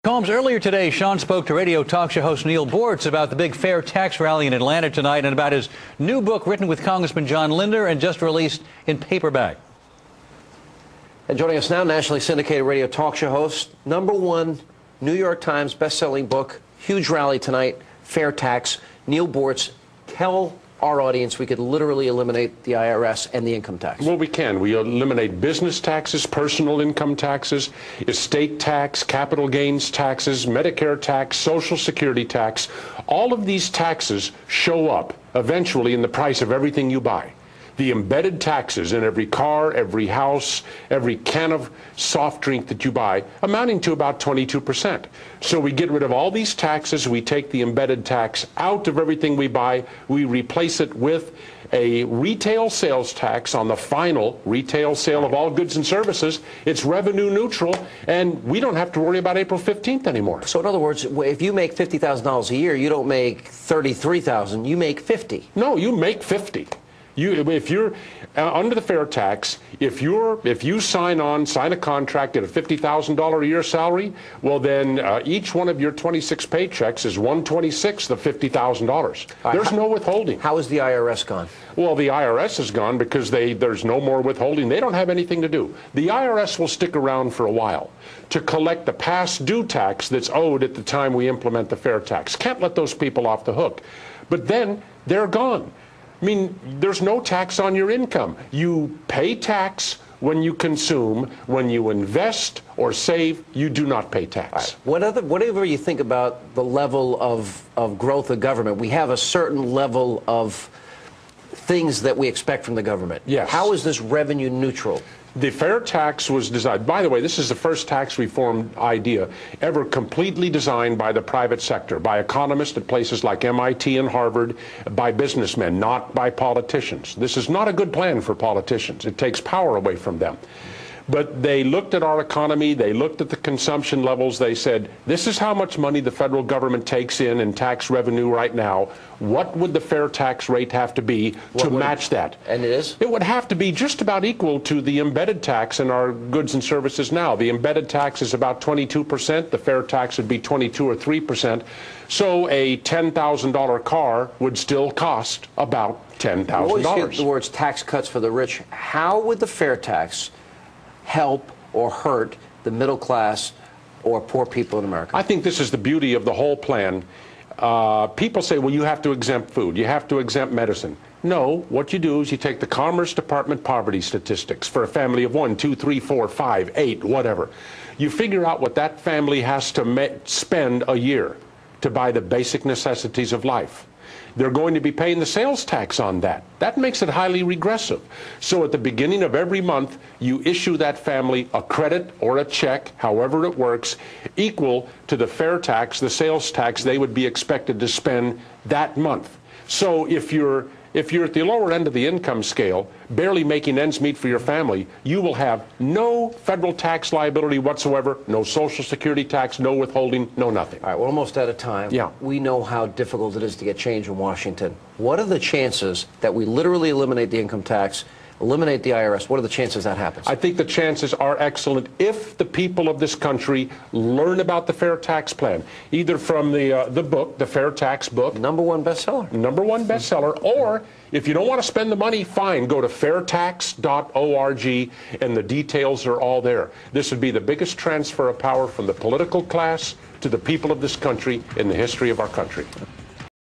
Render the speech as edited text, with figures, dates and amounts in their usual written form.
Combs, earlier today, Sean spoke to radio talk show host Neil Bortz about the big fair tax rally in Atlanta tonight and about his new book written with Congressman John Linder and just released in paperback. And joining us now, nationally syndicated radio talk show host, #1 New York Times best-selling book, huge rally tonight, Fair Tax. Neil Bortz, tell our audience we could literally eliminate the IRS and the income tax. Well, we can. We eliminate business taxes, personal income taxes, estate tax, capital gains taxes, Medicare tax, Social Security tax. All of these taxes show up eventually in the price of everything you buy. The embedded taxes in every car, every house, every can of soft drink that you buy, amounting to about 22%. So we get rid of all these taxes, we take the embedded tax out of everything we buy, we replace it with a retail sales tax on the final retail sale of all goods and services. It's revenue neutral, and we don't have to worry about April 15th anymore. So in other words, if you make $50,000 a year, you don't make $33,000, you make $50,000. No, you make $50,000. If you're under the fair tax, if you sign a contract at a $50,000 a year salary, well then each one of your 26 paychecks is 1/26 of $50,000. There's no withholding. How is the IRS gone? Well, the IRS is gone because there's no more withholding. They don't have anything to do. The IRS will stick around for a while to collect the past due tax that's owed at the time we implement the fair tax. Can't let those people off the hook. But then they're gone. I mean, there's no tax on your income. You pay tax when you consume. When you invest or save, you do not pay tax. Right. Whatever you think about the level of growth of government, we have a certain level of things that we expect from the government. Yes. How is this revenue neutral? The fair tax was designed, by the way, this is the first tax reform idea ever completely designed by the private sector, by economists at places like MIT and Harvard, by businessmen, not by politicians. This is not a good plan for politicians. It takes power away from them. But they looked at our economy, they looked at the consumption levels, they said, this is how much money the federal government takes in tax revenue right now. What would the fair tax rate have to be to match that? And it is? It would have to be just about equal to the embedded tax in our goods and services now. The embedded tax is about 22%, the fair tax would be 22 or 3%. So a $10,000 car would still cost about $10,000. You always hear the words tax cuts for the rich. How would the fair tax help or hurt the middle class or poor people in America? I think this is the beauty of the whole plan. People say, well, you have to exempt food, you have to exempt medicine. No, what you do is you take the Commerce Department poverty statistics for a family of 1, 2, 3, 4, 5, 8, whatever. You figure out what that family has to spend a year to buy the basic necessities of life. They're going to be paying the sales tax on that. That makes it highly regressive. So at the beginning of every month, you issue that family a credit or a check, however it works, equal to the fair tax, the sales tax they would be expected to spend that month. So if you're at the lower end of the income scale, barely making ends meet for your family, you will have no federal tax liability whatsoever, no Social Security tax, no withholding, no nothing. All right, we're almost out of time. Yeah. We know how difficult it is to get change in Washington. What are the chances that we literally eliminate the income tax, eliminate the IRS? What are the chances that happens? I think the chances are excellent if the people of this country learn about the fair tax plan, either from the book, the Fair Tax book. #1 bestseller. #1 bestseller. Or if you don't want to spend the money, fine, go to FairTax.org and the details are all there. This would be the biggest transfer of power from the political class to the people of this country in the history of our country.